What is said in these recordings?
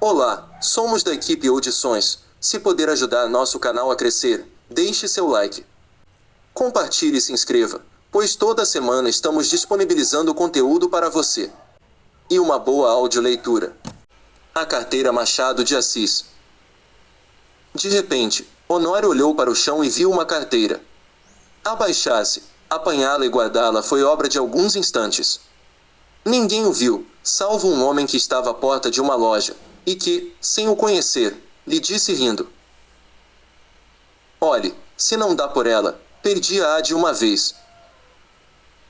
Olá, somos da equipe Audições. Se puder ajudar nosso canal a crescer, deixe seu like. Compartilhe e se inscreva, pois toda semana estamos disponibilizando conteúdo para você. E uma boa audioleitura. A carteira Machado de Assis. De repente, Honório olhou para o chão e viu uma carteira. Abaixar-se, apanhá-la e guardá-la foi obra de alguns instantes. Ninguém o viu, salvo um homem que estava à porta de uma loja, e que, sem o conhecer, lhe disse rindo: "Olhe, se não dá por ela, perdi-a de uma vez."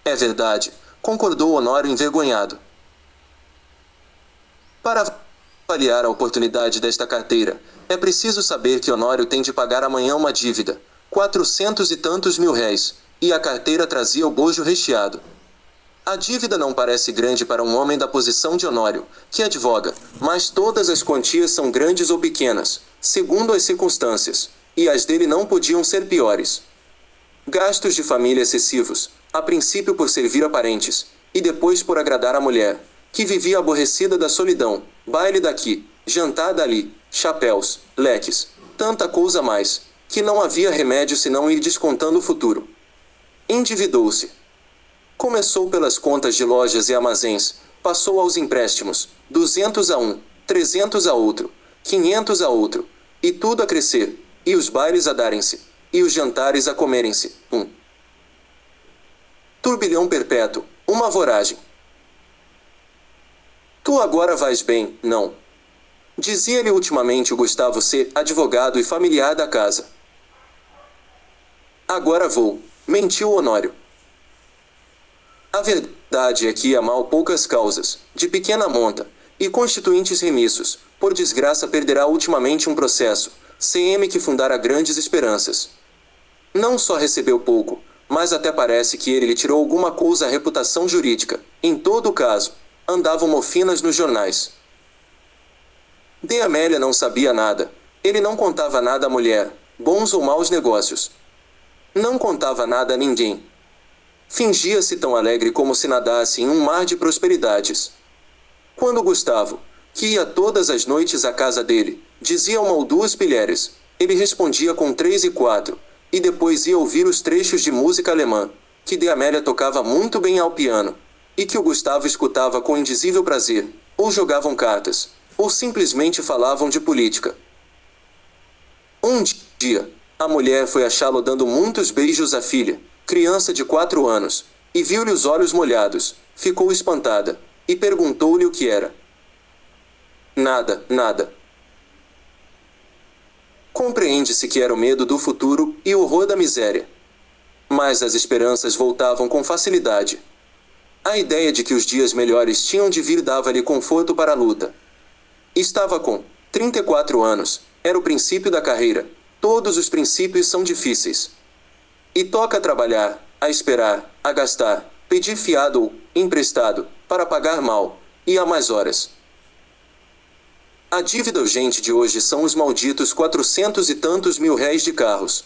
"É verdade," concordou Honório envergonhado. Para avaliar a oportunidade desta carteira, é preciso saber que Honório tem de pagar amanhã uma dívida, 400 e tantos mil réis, e a carteira trazia o bojo recheado. A dívida não parece grande para um homem da posição de Honório, que advoga, mas todas as quantias são grandes ou pequenas, segundo as circunstâncias, e as dele não podiam ser piores. Gastos de família excessivos, a princípio por servir a parentes, e depois por agradar a mulher, que vivia aborrecida da solidão, baile daqui, jantar dali, chapéus, leques, tanta coisa mais, que não havia remédio senão ir descontando o futuro. Endividou-se. Começou pelas contas de lojas e armazéns, passou aos empréstimos, 200 a um, 300 a outro, 500 a outro, e tudo a crescer, e os bailes a darem-se, e os jantares a comerem-se, turbilhão perpétuo, uma voragem. "Tu agora vais bem, não?" dizia-lhe ultimamente o Gustavo C., advogado e familiar da casa. "Agora vou," mentiu Honório. A verdade é que há mal poucas causas, de pequena monta, e constituintes remissos, por desgraça perderá ultimamente um processo, CM que fundara grandes esperanças. Não só recebeu pouco, mas até parece que ele lhe tirou alguma coisa à reputação jurídica. Em todo caso, andavam mofinas nos jornais. De Amélia não sabia nada, ele não contava nada à mulher, bons ou maus negócios. Não contava nada a ninguém. Fingia-se tão alegre como se nadasse em um mar de prosperidades. Quando Gustavo, que ia todas as noites à casa dele, dizia uma ou duas pilhérias, ele respondia com 3 e 4, e depois ia ouvir os trechos de música alemã, que de Amélia tocava muito bem ao piano, e que o Gustavo escutava com indizível prazer, ou jogavam cartas, ou simplesmente falavam de política. Um dia, a mulher foi achá-lo dando muitos beijos à filha, criança de 4 anos, e viu-lhe os olhos molhados, ficou espantada, e perguntou-lhe o que era. "Nada, nada." Compreende-se que era o medo do futuro e o horror da miséria. Mas as esperanças voltavam com facilidade. A ideia de que os dias melhores tinham de vir dava-lhe conforto para a luta. Estava com 34 anos, era o princípio da carreira, todos os princípios são difíceis. E toca trabalhar, a esperar, a gastar, pedir fiado ou emprestado, para pagar mal, e há mais horas. A dívida urgente de hoje são os malditos 400 e tantos mil réis de carros.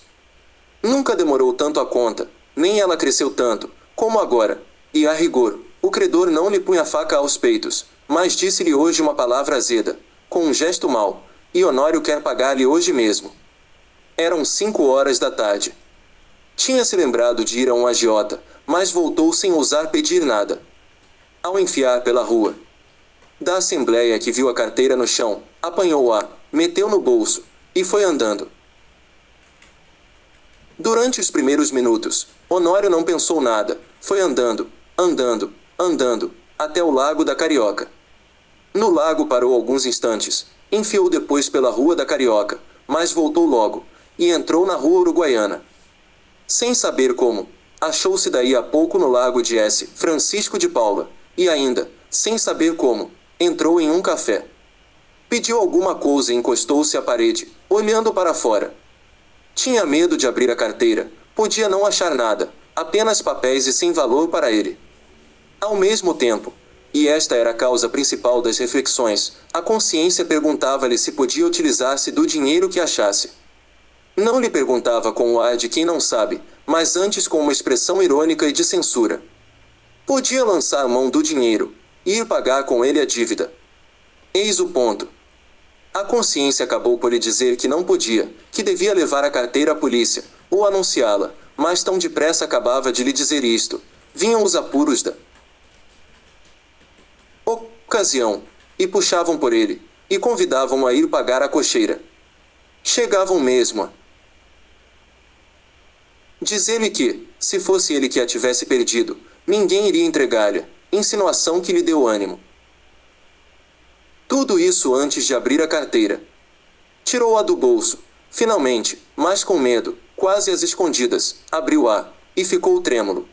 Nunca demorou tanto a conta, nem ela cresceu tanto, como agora, e a rigor, o credor não lhe punha a faca aos peitos, mas disse-lhe hoje uma palavra azeda, com um gesto mau, e Honório quer pagar-lhe hoje mesmo. Eram 5 horas da tarde. Tinha se lembrado de ir a um agiota, mas voltou sem ousar pedir nada. Ao enfiar pela rua da Assembleia que viu a carteira no chão, apanhou-a, meteu no bolso, e foi andando. Durante os primeiros minutos, Honório não pensou nada, foi andando, andando, andando, até o Lago da Carioca. No lago parou alguns instantes, enfiou depois pela Rua da Carioca, mas voltou logo, e entrou na Rua Uruguaiana. Sem saber como, achou-se daí a pouco no Lago de S. Francisco de Paula, e ainda, sem saber como, entrou em um café. Pediu alguma coisa e encostou-se à parede, olhando para fora. Tinha medo de abrir a carteira, podia não achar nada, apenas papéis e sem valor para ele. Ao mesmo tempo, e esta era a causa principal das reflexões, a consciência perguntava-lhe se podia utilizar-se do dinheiro que achasse. Não lhe perguntava com o ar de quem não sabe, mas antes com uma expressão irônica e de censura. Podia lançar mão do dinheiro, e ir pagar com ele a dívida. Eis o ponto. A consciência acabou por lhe dizer que não podia, que devia levar a carteira à polícia, ou anunciá-la, mas tão depressa acabava de lhe dizer isto. Vinham os apuros da ocasião, e puxavam por ele, e convidavam-o a ir pagar a cocheira. Chegavam mesmo a dizer-lhe que, se fosse ele que a tivesse perdido, ninguém iria entregar-lhe, insinuação que lhe deu ânimo. Tudo isso antes de abrir a carteira. Tirou-a do bolso, finalmente, mas com medo, quase às escondidas, abriu-a, e ficou trêmulo.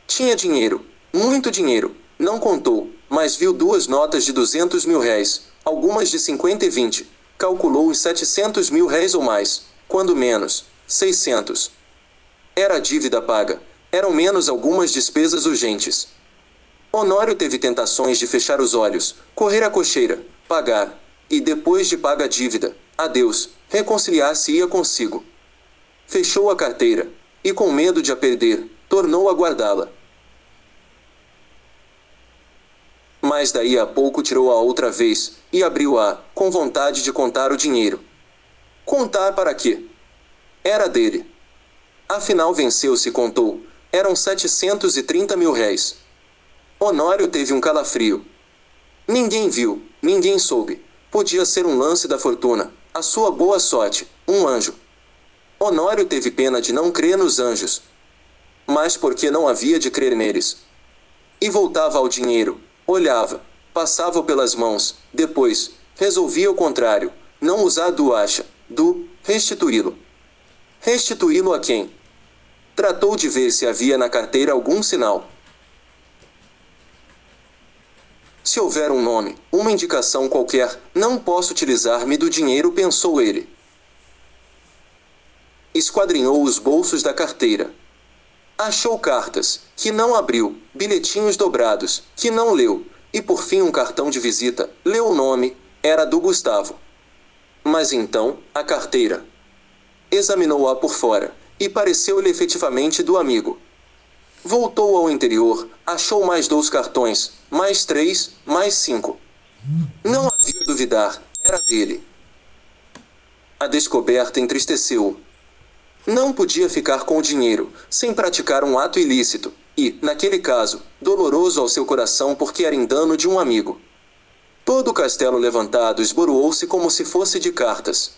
Tinha dinheiro, muito dinheiro, não contou, mas viu 2 notas de 200 mil réis, algumas de 50 e 20, calculou os 700 mil réis ou mais, quando menos, 600. Era a dívida paga, eram menos algumas despesas urgentes. Honório teve tentações de fechar os olhos, correr à cocheira, pagar, e depois de paga a dívida, adeus, reconciliar-se-ia consigo. Fechou a carteira, e com medo de a perder, tornou a guardá-la. Mas daí a pouco tirou-a outra vez, e abriu-a, com vontade de contar o dinheiro. Contar para quê? Era dele. Afinal venceu-se e contou, eram 730 mil réis. Honório teve um calafrio. Ninguém viu, ninguém soube. Podia ser um lance da fortuna, a sua boa sorte, um anjo. Honório teve pena de não crer nos anjos. Mas porque não havia de crer neles. E voltava ao dinheiro, olhava, passava-o pelas mãos, depois, resolvia o contrário, não usar do acha, do restituí-lo. Restituí-lo a quem? Tratou de ver se havia na carteira algum sinal. Se houver um nome, uma indicação qualquer, não posso utilizar-me do dinheiro, pensou ele. Esquadrinhou os bolsos da carteira. Achou cartas, que não abriu, bilhetinhos dobrados, que não leu, e por fim um cartão de visita, leu o nome, era do Gustavo. Mas então, a carteira. Examinou-a por fora, e pareceu-lhe efetivamente do amigo. Voltou ao interior, achou mais 2 cartões, mais 3, mais 5. Não havia de duvidar, era dele. A descoberta entristeceu-o. Não podia ficar com o dinheiro, sem praticar um ato ilícito, e, naquele caso, doloroso ao seu coração porque era em dano de um amigo. Todo o castelo levantado esboroou-se como se fosse de cartas.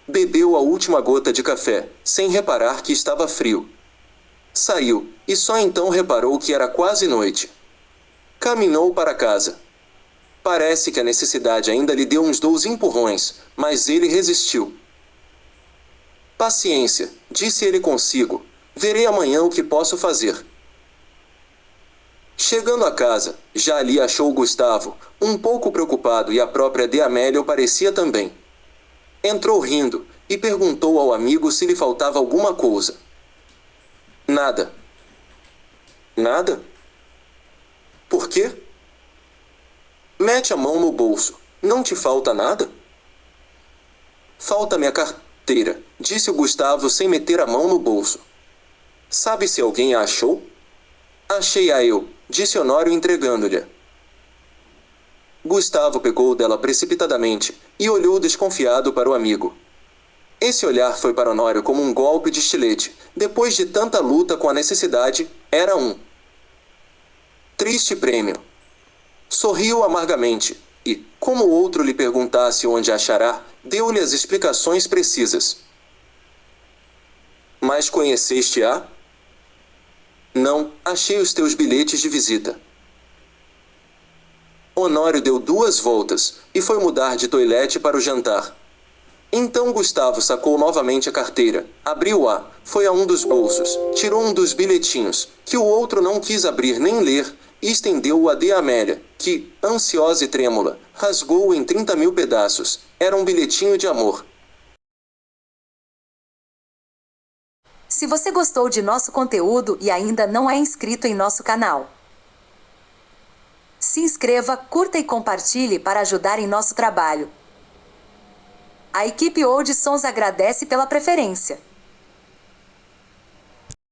Bebeu a última gota de café, sem reparar que estava frio. Saiu, e só então reparou que era quase noite. Caminhou para casa. Parece que a necessidade ainda lhe deu uns 2 empurrões, mas ele resistiu. Paciência, disse ele consigo, verei amanhã o que posso fazer. Chegando a casa, já ali achou Gustavo, um pouco preocupado, e a própria de Amélia o parecia também. Entrou rindo, e perguntou ao amigo se lhe faltava alguma coisa. Nada. Nada? Por quê? Mete a mão no bolso. Não te falta nada? Falta-me a carteira, disse o Gustavo sem meter a mão no bolso. Sabe se alguém a achou? Achei-a eu, disse Honório entregando-lhe. Gustavo pegou dela precipitadamente, e olhou desconfiado para o amigo. Esse olhar foi para Honório como um golpe de estilete. Depois de tanta luta com a necessidade, era um triste prêmio. Sorriu amargamente, e, como o outro lhe perguntasse onde a achará, deu-lhe as explicações precisas. Mas conheceste-a? Não, achei os teus bilhetes de visita. Honório deu 2 voltas, e foi mudar de toilette para o jantar. Então Gustavo sacou novamente a carteira, abriu-a, foi a um dos bolsos, tirou um dos bilhetinhos, que o outro não quis abrir nem ler, e estendeu-o a de Amélia, que, ansiosa e trêmula, rasgou-o em 30 mil pedaços. Era um bilhetinho de amor. Se você gostou de nosso conteúdo e ainda não é inscrito em nosso canal, se inscreva, curta e compartilhe para ajudar em nosso trabalho. A equipe Old Sons agradece pela preferência.